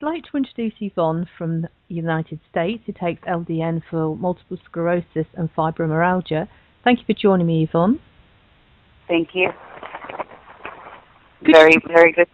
like to introduce Yvonne from the United States, who takes LDN for multiple sclerosis and fibromyalgia. Thank you for joining me, Yvonne. Thank you. Very good.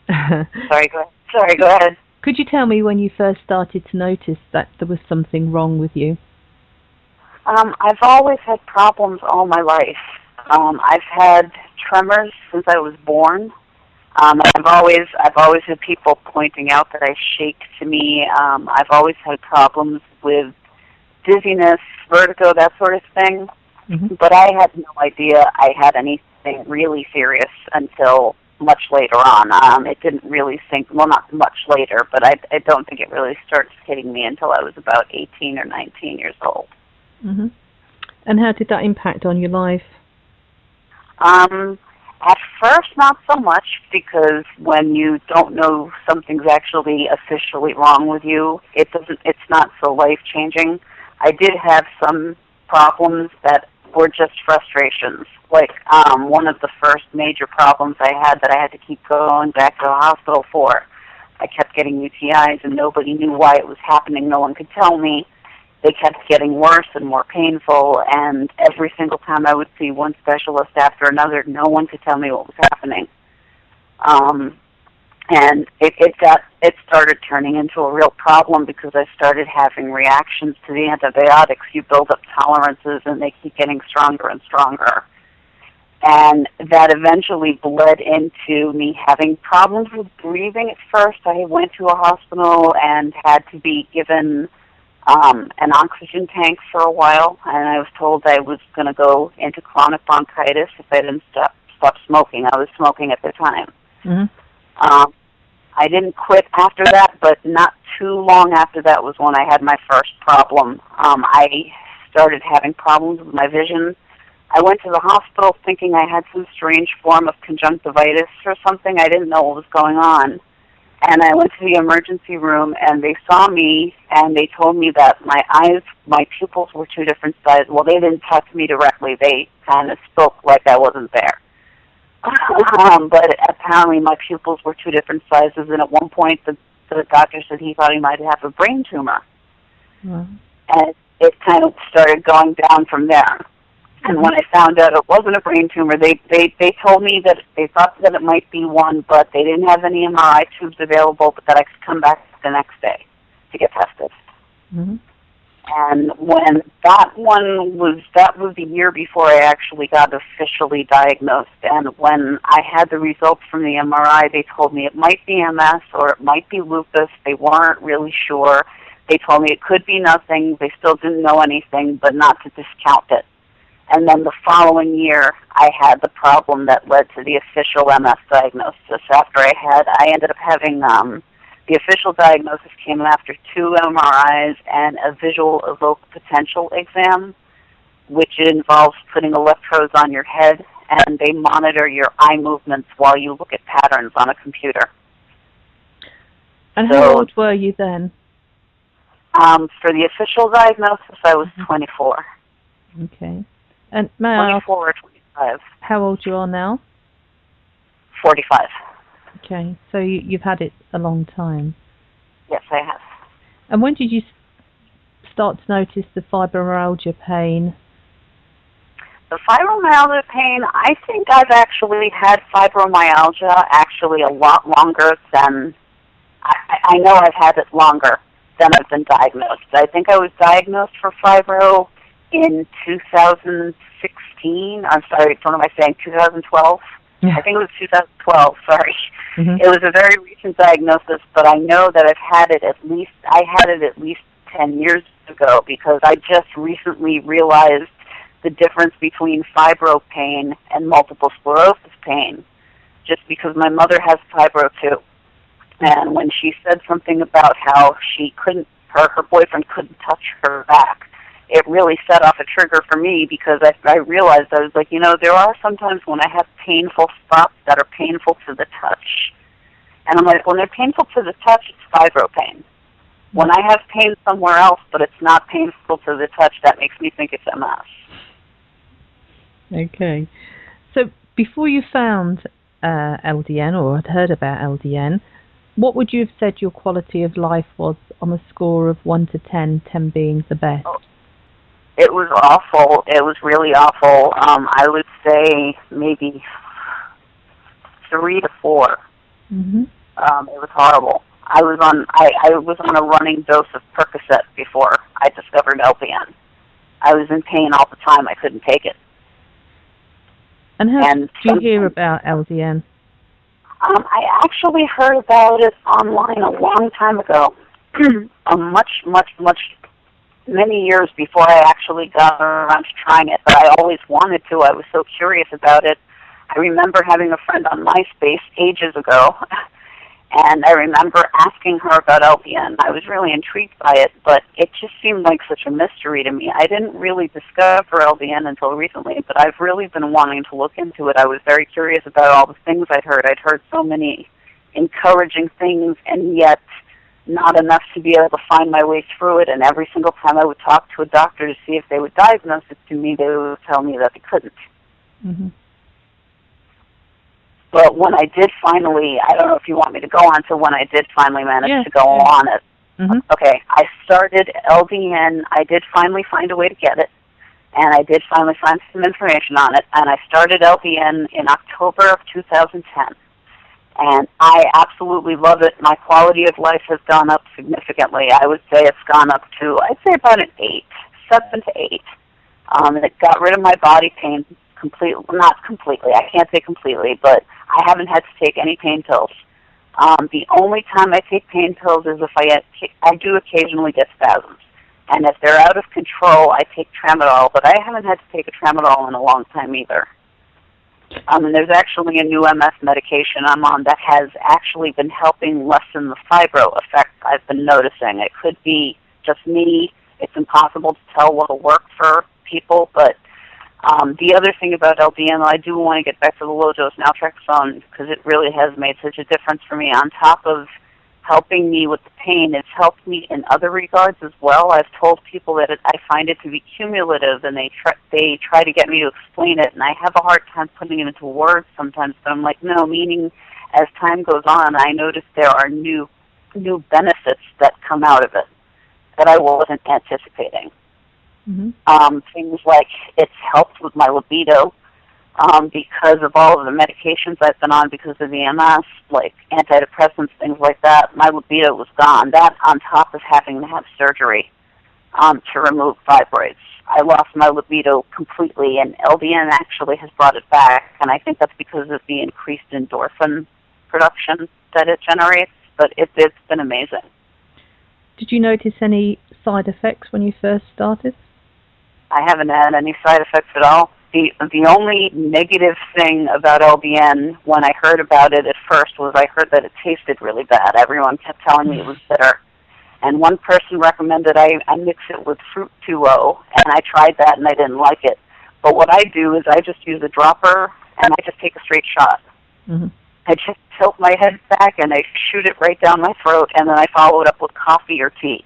Sorry, go ahead. Could you tell me when you first started to notice that there was something wrong with you? I've always had problems all my life. I've had tremors since I was born. I've always had people pointing out that I shake to me. I've always had problems with dizziness, vertigo, that sort of thing. Mm-hmm. But I had no idea I had anything really serious until much later on. It didn't really sink, well, not much later, but I don't think it really started hitting me until I was about 18 or 19 years old. Mm-hmm. And how did that impact on your life? At first, not so much, because when you don't know something's actually officially wrong with you, it's not so life-changing. I did have some problems that were just frustrations. Like, one of the first major problems I had that I had to keep going back to the hospital for. I kept getting UTIs, and nobody knew why it was happening. No one could tell me. They kept getting worse and more painful, and every single time I would see one specialist after another, no one could tell me what was happening. And it started turning into a real problem because I started having reactions to the antibiotics. You build up tolerances, and they keep getting stronger and stronger. And that eventually bled into me having problems with breathing at first. I went to a hospital and had to be given an oxygen tank for a while, and I was told I was going to go into chronic bronchitis if I didn't stop smoking. I was smoking at the time. Mm-hmm. I didn't quit after that, but not too long after that was when I had my first problem. I started having problems with my vision. I went to the hospital thinking I had some strange form of conjunctivitis or something. I didn't know what was going on. And I went to the emergency room, and they saw me, and they told me that my pupils were two different sizes. Well, they didn't touch me directly. They kind of spoke like I wasn't there. But apparently my pupils were two different sizes, and at one point the doctor said he thought he might have a brain tumor. Mm-hmm. And it kind of started going down from there. And when I found out it wasn't a brain tumor, they told me that they thought that it might be one, but they didn't have any MRI tubes available, but that I could come back the next day to get tested. Mm-hmm. And when that was the year before I actually got officially diagnosed. And when I had the results from the MRI, they told me it might be MS or it might be lupus. They weren't really sure. They told me it could be nothing. They still didn't know anything, but not to discount it. And then the following year, I had the problem that led to the official MS diagnosis. After I ended up having, the official diagnosis came after 2 MRIs and a visual evoked potential exam, which involves putting electrodes on your head, and they monitor your eye movements while you look at patterns on a computer. And how old were you then? For the official diagnosis, I was 24. Okay. And may I ask, 24 or 25. How old you are now? 45. Okay, so you've had it a long time. Yes, I have. And when did you start to notice the fibromyalgia pain? The fibromyalgia pain, I think I've actually had fibromyalgia actually a lot longer than, I know I've had it longer than I've been diagnosed. I think I was diagnosed for fibro in 2016. I'm sorry, what am I saying? 2012? Yeah. I think it was 2012, sorry. Mm-hmm. It was a very recent diagnosis, but I know that I had it at least 10 years ago because I just recently realized the difference between fibro pain and multiple sclerosis pain, just because my mother has fibro too. And when she said something about how her boyfriend couldn't touch her back, it really set off a trigger for me because I realized, I was like, there are sometimes when I have painful spots that are painful to the touch. And I'm like, when they're painful to the touch, it's fibro pain. When I have pain somewhere else, but it's not painful to the touch, that makes me think it's MS. Okay. So before you found LDN or had heard about LDN, What would you have said your quality of life was on a score of 1 to 10, 10 being the best? It was awful. It was really awful. I would say maybe 3 to 4. Mm-hmm. It was horrible. I was on a running dose of Percocet before I discovered LDN. I was in pain all the time. I couldn't take it. And how did you hear about LDN? I actually heard about it online a long time ago, many years before I actually got around to trying it, but I always wanted to. I was so curious about it. I remember having a friend on MySpace ages ago, and I remember asking her about LDN. I was really intrigued by it, but it just seemed like such a mystery to me. I didn't really discover LDN until recently, but I've really been wanting to look into it. I was very curious about all the things I'd heard. I'd heard so many encouraging things, and yet not enough to be able to find my way through it. And every single time I would talk to a doctor to see if they would diagnose it to me, they would tell me that they couldn't. Mm-hmm. But when I did finally, I don't know if you want me to go on to when I did finally manage to go on it. Mm-hmm. Okay, I started LDN. I did finally find a way to get it, and I did finally find some information on it, and I started LDN in October of 2010. And I absolutely love it. My quality of life has gone up significantly. I would say it's gone up to, I'd say about an 8, 7 to 8. It got rid of my body pain completely, not completely, I can't say completely, but I haven't had to take any pain pills. The only time I take pain pills is if I do occasionally get spasms. And if they're out of control, I take tramadol, but I haven't had to take a tramadol in a long time either. And there's actually a new MS medication I'm on that has actually been helping lessen the fibro effect I've been noticing. It could be just me. It's impossible to tell what'll work for people, but the other thing about LDN, I do want to get back to the Low Dose Naltrexone because it really has made such a difference for me. On top of helping me with the pain, it's helped me in other regards as well. I've told people that I find it to be cumulative, and they try to get me to explain it, and I have a hard time putting it into words sometimes, but I'm like, no, meaning as time goes on, I notice there are new benefits that come out of it that I wasn't anticipating. Mm-hmm. Things like it's helped with my libido, because of all of the medications I've been on because of the MS, like antidepressants, things like that. My libido was gone. That on top of having to have surgery to remove fibroids. I lost my libido completely, and LDN actually has brought it back, and I think that's because of the increased endorphin production that it generates, but it's been amazing. Did you notice any side effects when you first started? I haven't had any side effects at all. The only negative thing about LDN when I heard about it at first was I heard that it tasted really bad. Everyone kept telling me it was bitter. And one person recommended I mix it with Fruit 2O, and I tried that and I didn't like it. But what I do is I just use a dropper and I just take a straight shot. Mm-hmm. I just tilt my head back and I shoot it right down my throat, and then I follow it up with coffee or tea.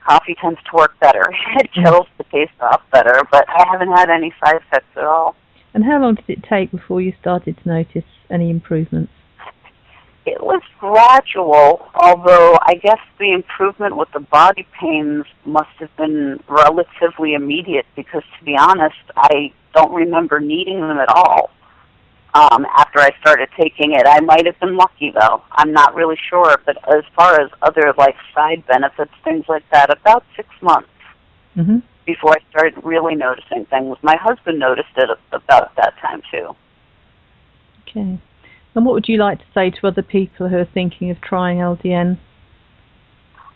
Coffee tends to work better. It kills the taste off better, but I haven't had any side effects at all. And how long did it take before you started to notice any improvements? It was gradual, although I guess the improvement with the body pains must have been relatively immediate because, to be honest, I don't remember needing them at all after I started taking it. I might have been lucky, though. I'm not really sure, but as far as other side benefits, things like that, about 6 months mm-hmm. before I started really noticing things. My husband noticed it about that time, too. Okay. And what would you like to say to other people who are thinking of trying LDN?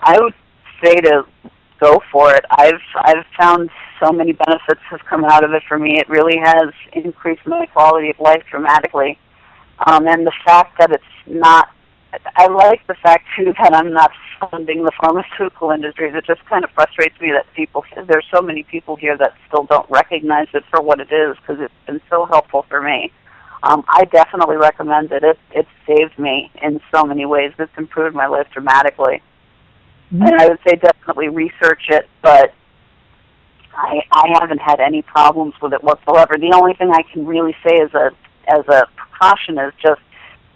I would say to go for it. I've found so many benefits have come out of it for me. It really has increased my quality of life dramatically. And the fact that it's not, I like the fact, too, that I'm not funding the pharmaceutical industry. It just kind of frustrates me that there's so many people here that still don't recognize it for what it is, because it's been so helpful for me. I definitely recommend it. It's saved me in so many ways. It's improved my life dramatically. Mm-hmm. And I would say definitely research it, but I haven't had any problems with it whatsoever. The only thing I can really say as a precaution is just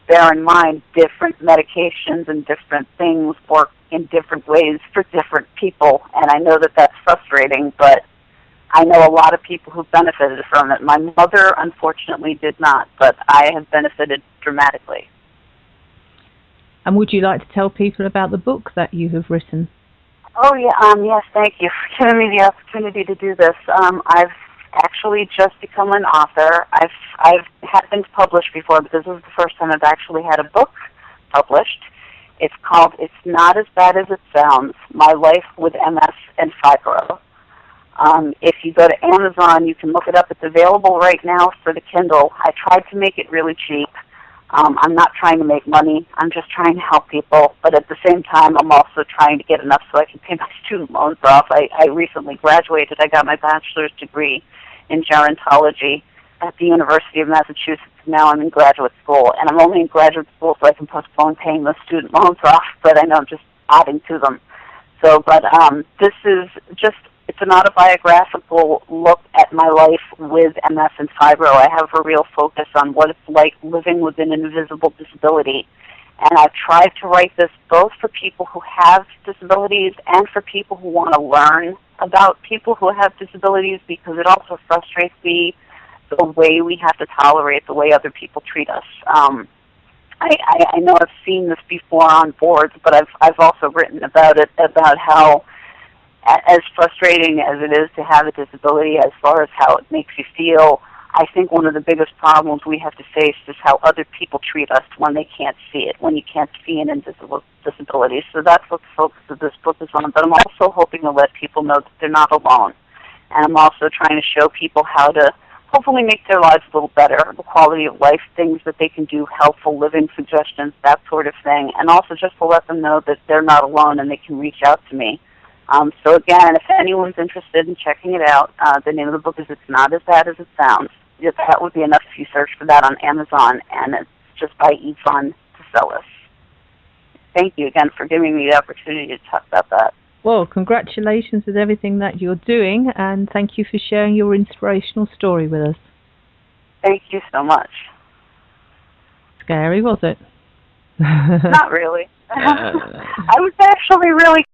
bear in mind different medications and different things work in different ways for different people. And I know that that's frustrating, but I know a lot of people who benefited from it. My mother, unfortunately, did not, but I have benefited dramatically. And would you like to tell people about the book that you have written? Oh, yeah, yes, thank you for giving me the opportunity to do this. I've actually just become an author. I've been published before, but this is the first time I've actually had a book published. It's called It's Not As Bad As It Sounds, My Life with MS and Fibro. If you go to Amazon, you can look it up. It's available right now for the Kindle. I tried to make it really cheap. I'm not trying to make money. I'm just trying to help people. But at the same time, I'm also trying to get enough so I can pay my student loans off. I recently graduated. I got my bachelor's degree in gerontology at the University of Massachusetts. Now I'm in graduate school. And I'm only in graduate school so I can postpone paying those student loans off. But I know I'm just adding to them. So, but this is just... It's an autobiographical look at my life with MS and fibro. I have a real focus on what it's like living with an invisible disability. And I've tried to write this both for people who have disabilities and for people who want to learn about people who have disabilities, because it also frustrates me the way we have to tolerate the way other people treat us. I know I've seen this before on boards, but I've also written about it, about how as frustrating as it is to have a disability, as far as how it makes you feel, I think one of the biggest problems we have to face is how other people treat us when they can't see it, when you can't see an invisible disability. So that's what the focus of this book is on. But I'm also hoping to let people know that they're not alone. And I'm also trying to show people how to hopefully make their lives a little better, the quality of life, things that they can do, helpful living suggestions, that sort of thing. And also just to let them know that they're not alone and they can reach out to me. So again, if anyone's interested in checking it out, the name of the book is It's Not As Bad As It Sounds. That would be enough if you search for that on Amazon, and it's just by Yvonne. Thank you again for giving me the opportunity to talk about that. Well, congratulations with everything that you're doing, and thank you for sharing your inspirational story with us. Thank you so much. Scary, was it? Not really. I was actually really